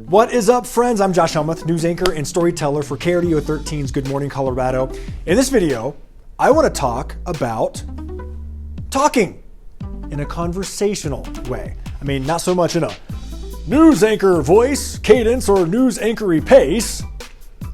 What is up, friends? I'm Josh Helmuth, news anchor and storyteller for KRDO 13's Good Morning Colorado. In this video, I want to talk about talking in a conversational way. I mean, not so much in a news anchor voice, cadence, or news anchory pace,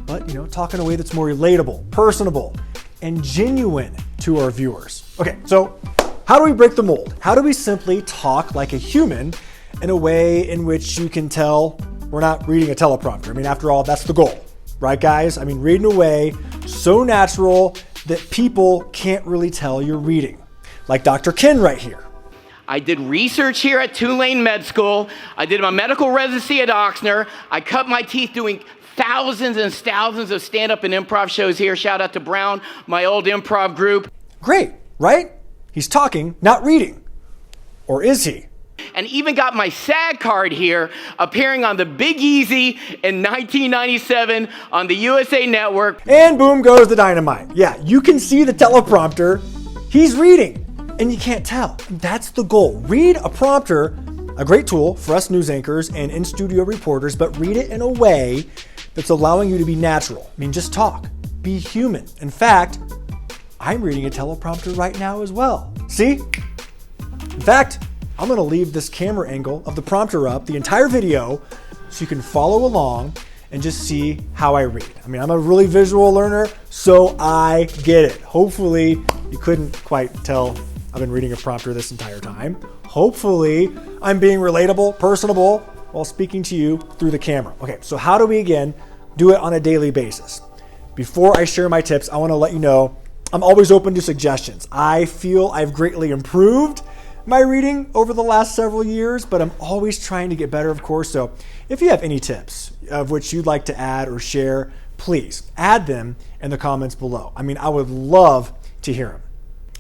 but, talk in a way that's more relatable, personable, and genuine to our viewers. Okay, so how do we break the mold? How do we simply talk like a human in a way in which you can tell we're not reading a teleprompter? I mean, after all, that's the goal, right, guys? I mean, read in a way so natural that people can't really tell you're reading. Like Dr. Ken right here. I did research here at Tulane Med School. I did my medical residency at Oxnard. I cut my teeth doing thousands and thousands of stand-up and improv shows here. Shout out to Brown, my old improv group. Great, right? He's talking, not reading. Or is he? And even got my SAG card here, appearing on the Big Easy in 1997 on the USA Network. And boom goes the dynamite. Yeah, you can see the teleprompter. He's reading, and you can't tell. That's the goal. Read a prompter, a great tool for us news anchors and in-studio reporters, but read it in a way that's allowing you to be natural. I mean, just talk. Be human. In fact, I'm reading a teleprompter right now as well. See? In fact, I'm going to leave this camera angle of the prompter up the entire video so you can follow along and just see how I read. I mean, I'm a really visual learner, so I get it. Hopefully, you couldn't quite tell I've been reading a prompter this entire time. Hopefully, I'm being relatable, personable, while speaking to you through the camera. Okay, so how do we, again, do it on a daily basis? Before I share my tips, I want to let you know I'm always open to suggestions. I feel I've greatly improved my reading over the last several years, but I'm always trying to get better, of course. So if you have any tips of which you'd like to add or share, please add them in the comments below. I mean, I would love to hear them.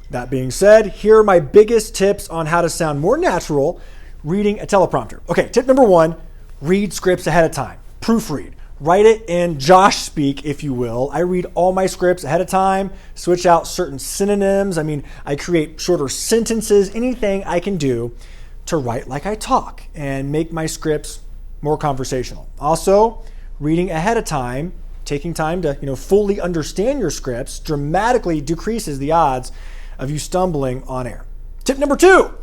That being said, here are my biggest tips on how to sound more natural reading a teleprompter. Okay, tip number 1, read scripts ahead of time. Proofread. Write it in Josh speak, if you will. I read all my scripts ahead of time, switch out certain synonyms. I mean, I create shorter sentences, anything I can do to write like I talk and make my scripts more conversational. Also, reading ahead of time, taking time to fully understand your scripts dramatically decreases the odds of you stumbling on air. Tip number 2,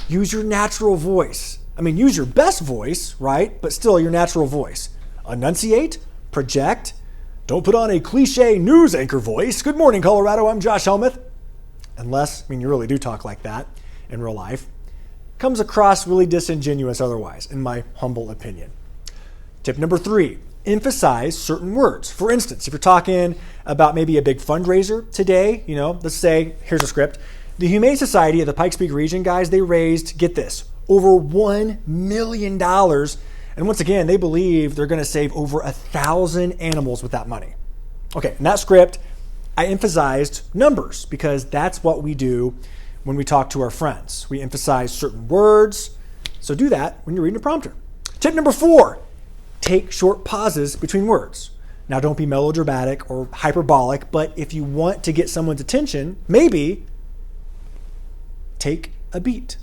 use your natural voice. I mean, use your best voice, right? But still your natural voice. Enunciate, project, don't put on a cliche news anchor voice. Good morning, Colorado. I'm Josh Helmuth. Unless, you really do talk like that in real life. Comes across really disingenuous otherwise, in my humble opinion. Tip number 3, emphasize certain words. For instance, if you're talking about maybe a big fundraiser today, let's say, here's a script. The Humane Society of the Pikes Peak region, guys, they raised, get this, over $1 million. And once again, they believe they're going to save over 1,000 animals with that money. Okay, in that script, I emphasized numbers because that's what we do when we talk to our friends. We emphasize certain words. So do that when you're reading a prompter. Tip number 4, take short pauses between words. Now, don't be melodramatic or hyperbolic, but if you want to get someone's attention, maybe take a beat.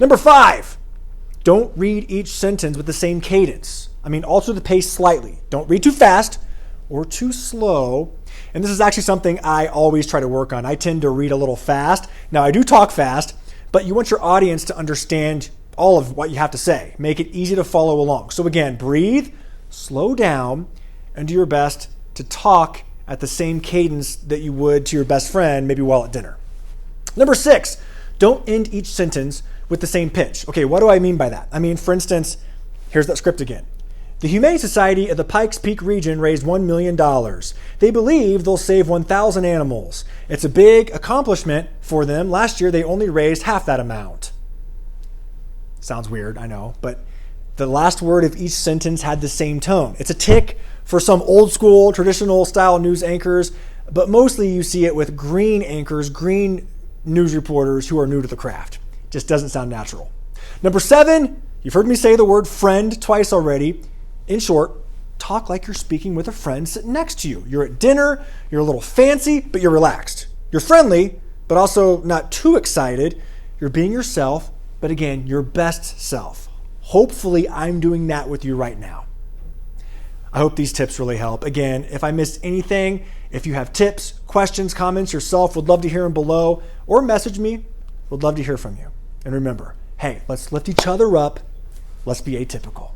Number 5, don't read each sentence with the same cadence. I mean, alter the pace slightly. Don't read too fast or too slow. And this is actually something I always try to work on. I tend to read a little fast. Now, I do talk fast, but you want your audience to understand all of what you have to say. Make it easy to follow along. So again, breathe, slow down, and do your best to talk at the same cadence that you would to your best friend, maybe while at dinner. Number 6, don't end each sentence with the same pitch. Okay, what do I mean by that? I mean, for instance, here's that script again. The Humane Society of the Pikes Peak region raised $1 million. They believe they'll save 1,000 animals. It's a big accomplishment for them. Last year, they only raised half that amount. Sounds weird, I know, but the last word of each sentence had the same tone. It's a tick for some old school, traditional style news anchors, but mostly you see it with green anchors, green news reporters who are new to the craft. Just doesn't sound natural. Number 7, you've heard me say the word friend twice already. In short, talk like you're speaking with a friend sitting next to you. You're at dinner, you're a little fancy, but you're relaxed. You're friendly, but also not too excited. You're being yourself, but again, your best self. Hopefully, I'm doing that with you right now. I hope these tips really help. Again, if I missed anything, if you have tips, questions, comments yourself, would love to hear them below, or message me. Would love to hear from you. And remember, hey, let's lift each other up. Let's be atypical.